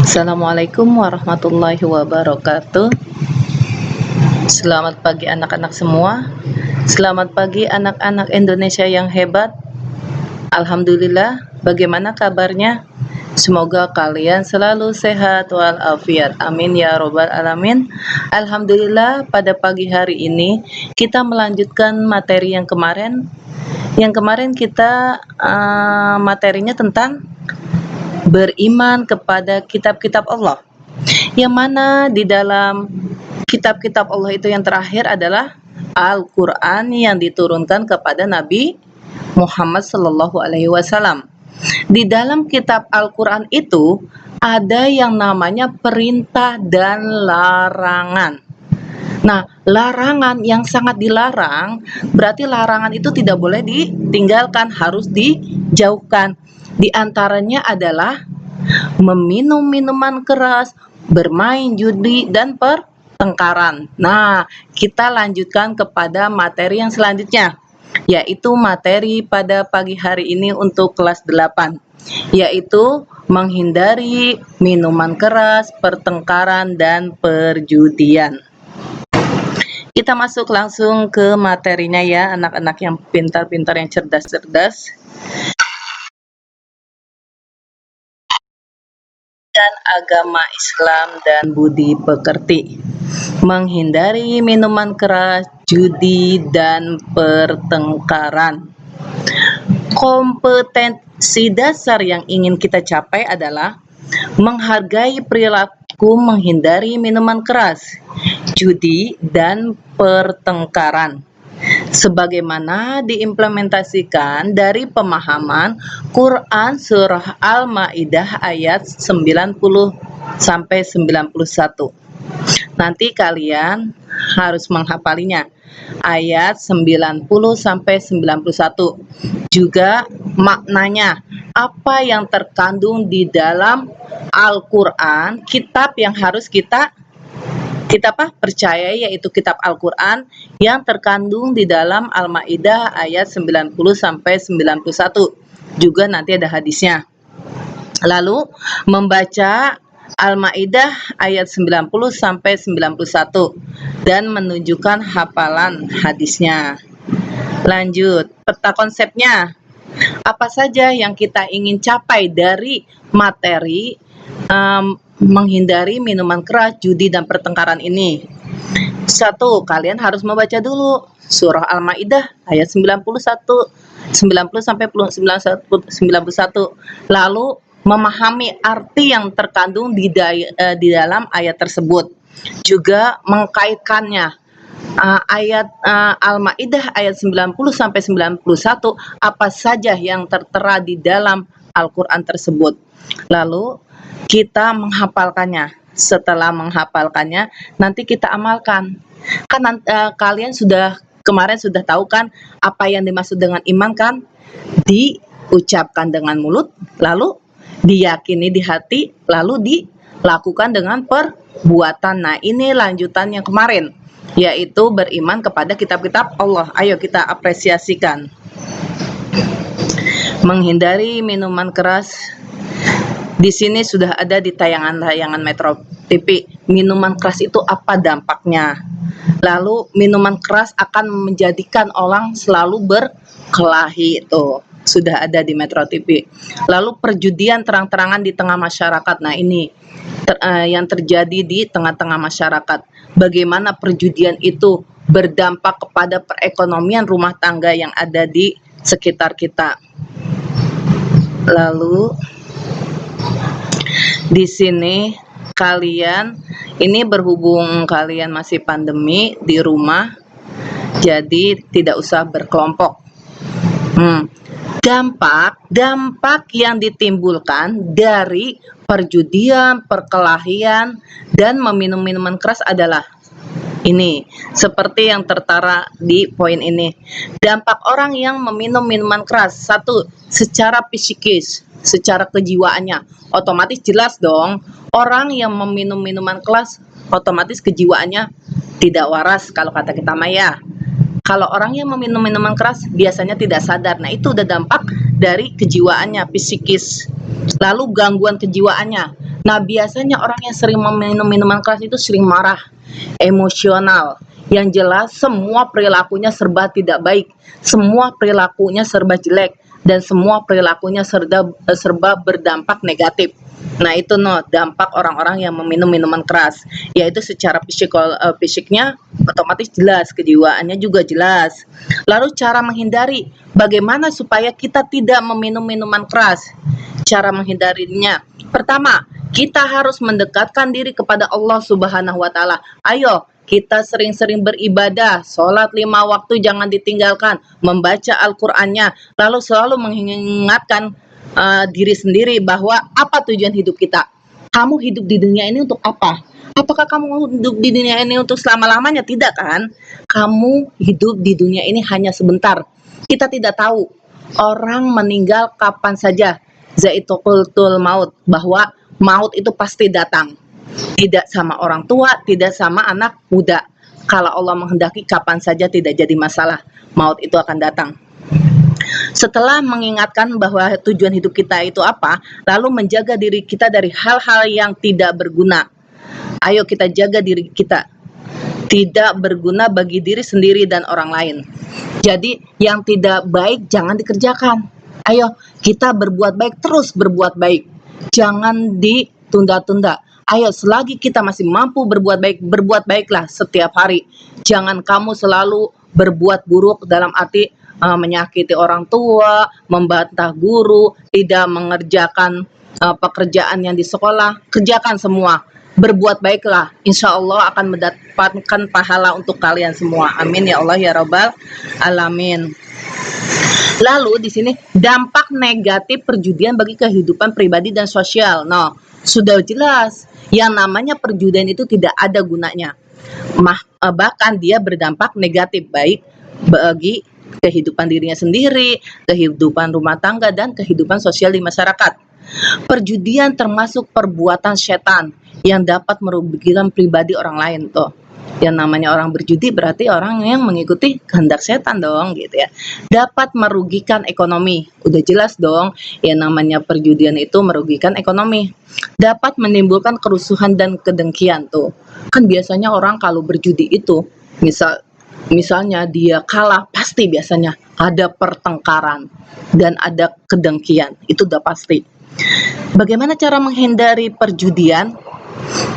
Assalamualaikum warahmatullahi wabarakatuh. Selamat pagi anak-anak semua. Selamat pagi anak-anak Indonesia yang hebat. Alhamdulillah, bagaimana kabarnya? Semoga kalian selalu sehat walafiat. Amin ya robbal alamin. Alhamdulillah, pada pagi hari ini kita melanjutkan materi yang kemarin. Yang kemarin kita materinya tentang beriman kepada kitab-kitab Allah. Yang mana di dalam kitab-kitab Allah itu yang terakhir adalah Al-Quran yang diturunkan kepada Nabi Muhammad Sallallahu Alaihi Wasallam. Di dalam kitab Al-Quran itu ada yang namanya perintah dan larangan. Nah, larangan yang sangat dilarang, berarti larangan itu tidak boleh ditinggalkan, harus dijauhkan. Di antaranya adalah meminum minuman keras, bermain judi, dan pertengkaran. Nah, kita lanjutkan kepada materi yang selanjutnya, yaitu materi pada pagi hari ini untuk kelas 8, yaitu menghindari minuman keras, pertengkaran, dan perjudian. Kita masuk langsung ke materinya ya, anak-anak yang pintar-pintar, yang cerdas-cerdas. Dan agama Islam dan budi pekerti. Menghindari minuman keras, judi, dan pertengkaran. Kompetensi dasar yang ingin kita capai adalah menghargai perilaku menghindari minuman keras, judi, dan pertengkaran, sebagaimana diimplementasikan dari pemahaman Quran Surah Al-Maidah ayat 90 sampai 91. Nanti kalian harus menghafalinya, ayat 90 sampai 91. Juga maknanya, apa yang terkandung di dalam Al-Quran, kitab yang harus kita percaya, yaitu kitab Al-Quran yang terkandung di dalam Al-Maidah ayat 90 sampai 91. Juga nanti ada hadisnya. Lalu membaca Al-Maidah ayat 90 sampai 91 dan menunjukkan hafalan hadisnya. Lanjut, peta konsepnya. Apa saja yang kita ingin capai dari materi menghindari minuman keras, judi, dan pertengkaran ini? 1. Kalian harus membaca dulu surah Al-Maidah ayat 90 sampai 91. Lalu memahami arti yang terkandung di dalam ayat tersebut. Juga mengkaitkannya ayat Al-Maidah ayat 90 sampai 91, apa saja yang tertera di dalam Al-Qur'an tersebut. Lalu kita menghafalkannya. Setelah menghafalkannya, nanti kita amalkan. Kan kalian kemarin sudah tahu kan apa yang dimaksud dengan iman kan? Diucapkan dengan mulut, lalu diyakini di hati, lalu dilakukan dengan perbuatan. Nah, ini lanjutannya kemarin, yaitu beriman kepada kitab-kitab Allah. Ayo kita apresiasikan. Menghindari minuman keras. Di sini sudah ada di tayangan Metro TV. Minuman keras itu apa dampaknya? Lalu minuman keras akan menjadikan orang selalu berkelahi, itu sudah ada di Metro TV. Lalu perjudian terang-terangan di tengah masyarakat. Nah, ini yang terjadi di tengah-tengah masyarakat. Bagaimana perjudian itu berdampak kepada perekonomian rumah tangga yang ada di sekitar kita. Lalu di sini kalian, ini berhubung kalian masih pandemi di rumah, jadi tidak usah berkelompok. Dampak yang ditimbulkan dari perjudian, perkelahian, dan meminum minuman keras adalah ini, seperti yang tertera di poin ini. Dampak orang yang meminum minuman keras. 1. Secara psikis, secara kejiwaannya. Otomatis jelas dong, orang yang meminum minuman keras otomatis kejiwaannya tidak waras, kalau kata kita Maya. Kalau orang yang meminum minuman keras biasanya tidak sadar. Nah, itu udah dampak dari kejiwaannya, psikis. Lalu gangguan kejiwaannya. Nah, biasanya orang yang sering meminum minuman keras itu sering marah, emosional. Yang jelas semua perilakunya serba tidak baik, semua perilakunya serba jelek, dan semua perilakunya serba berdampak negatif. Nah, itu dampak orang-orang yang meminum minuman keras, yaitu secara fisiknya otomatis jelas, kejiwaannya juga jelas. Lalu cara menghindari, bagaimana supaya kita tidak meminum minuman keras? Cara menghindarinya, pertama, kita harus mendekatkan diri kepada Allah Subhanahu wa Ta'ala. Ayo, kita sering-sering beribadah, sholat 5 waktu jangan ditinggalkan, membaca Al-Qur'annya, lalu selalu mengingatkan diri sendiri bahwa apa tujuan hidup kita. Kamu hidup di dunia ini untuk apa? Apakah kamu hidup di dunia ini untuk selama-lamanya? Tidak kan? Kamu hidup di dunia ini hanya sebentar. Kita tidak tahu orang meninggal kapan saja. Zaituqul maut, bahwa maut itu pasti datang. Tidak sama orang tua, tidak sama anak muda. Kalau Allah menghendaki kapan saja tidak jadi masalah. Maut itu akan datang. Setelah mengingatkan bahwa tujuan hidup kita itu apa, lalu menjaga diri kita dari hal-hal yang tidak berguna. Ayo kita jaga diri kita. Tidak berguna bagi diri sendiri dan orang lain. Jadi yang tidak baik jangan dikerjakan. Ayo kita berbuat baik, terus berbuat baik. Jangan ditunda-tunda. Ayo selagi kita masih mampu berbuat baiklah setiap hari. Jangan kamu selalu berbuat buruk dalam arti menyakiti orang tua, membantah guru, tidak mengerjakan pekerjaan yang di sekolah. Kerjakan semua, berbuat baiklah, insya Allah akan mendapatkan pahala untuk kalian semua. Amin ya Allah ya Rabbal Alamin. Lalu di sini dampak negatif perjudian bagi kehidupan pribadi dan sosial. Nah, sudah jelas yang namanya perjudian itu tidak ada gunanya. Bahkan dia berdampak negatif baik bagi kehidupan dirinya sendiri, kehidupan rumah tangga, dan kehidupan sosial di masyarakat. Perjudian termasuk perbuatan setan yang dapat merugikan pribadi orang lain tuh. Yang namanya orang berjudi berarti orang yang mengikuti kehendak setan dong gitu ya. Dapat merugikan ekonomi. Udah jelas dong, yang namanya perjudian itu merugikan ekonomi. Dapat menimbulkan kerusuhan dan kedengkian tuh. Kan biasanya orang kalau berjudi itu, misalnya dia kalah, pasti biasanya ada pertengkaran dan ada kedengkian. Itu udah pasti. Bagaimana cara menghindari perjudian?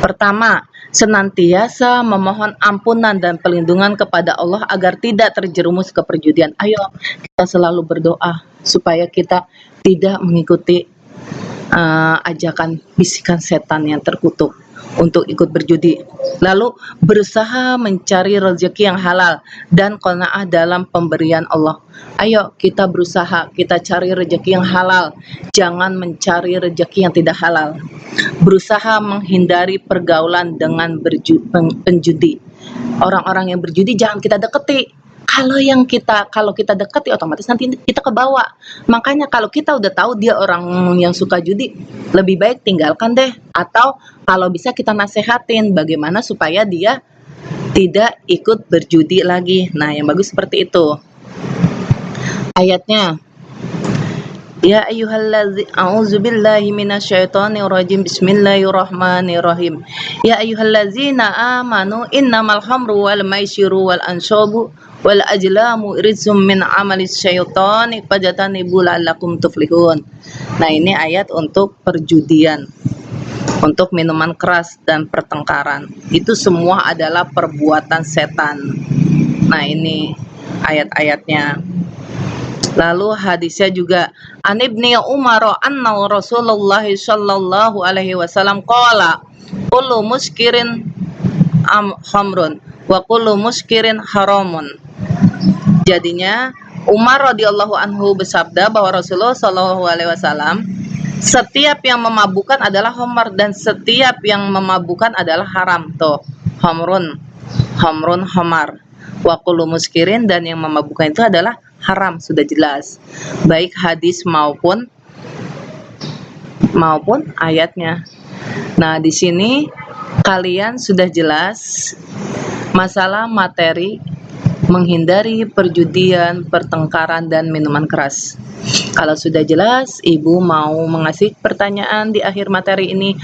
Pertama, senantiasa memohon ampunan dan perlindungan kepada Allah agar tidak terjerumus ke perjudian. Ayo kita selalu berdoa supaya kita tidak mengikuti ajakan bisikan setan yang terkutuk untuk ikut berjudi. Lalu berusaha mencari rezeki yang halal dan qanaah dalam pemberian Allah. Ayo kita berusaha, kita cari rezeki yang halal, jangan mencari rezeki yang tidak halal. Berusaha menghindari pergaulan dengan penjudi. Orang-orang yang berjudi jangan kita deketi. Kalau kita deketi otomatis nanti kita kebawa. Makanya kalau kita udah tahu dia orang yang suka judi, lebih baik tinggalkan deh. Atau kalau bisa kita nasehatin bagaimana supaya dia tidak ikut berjudi lagi. Nah, yang bagus seperti itu. Ayatnya, ya ayyuhallazi a'udzubillahi minasyaitonirrajim, bismillahirrahmanirrahim. Ya ayyuhallazina amanu innamal khamru wal maisiru wal ansabu wal ajlamu rizqum min amalis syaitani fajtanibu la'allakum tuflihun. Nah, ini ayat untuk perjudian, untuk minuman keras dan pertengkaran. Itu semua adalah perbuatan setan. Nah, ini ayat-ayatnya. Lalu hadisnya juga, An Ibni Umar anna Rasulullah sallallahu alaihi wasallam qala kullu muskirin khamrun wa kullu muskirin haramun. Jadinya Umar radhiyallahu anhu bersabda bahwa Rasulullah sallallahu alaihi wasallam, setiap yang memabukkan adalah khamr dan setiap yang memabukkan adalah haram. Tuh, khamrun khamar, wa kullu muskirin, dan yang memabukkan itu adalah haram, sudah jelas, baik hadis maupun ayatnya. Nah, di sini kalian sudah jelas masalah materi menghindari perjudian, pertengkaran, dan minuman keras. Kalau sudah jelas, Ibu mau mengasih pertanyaan di akhir materi ini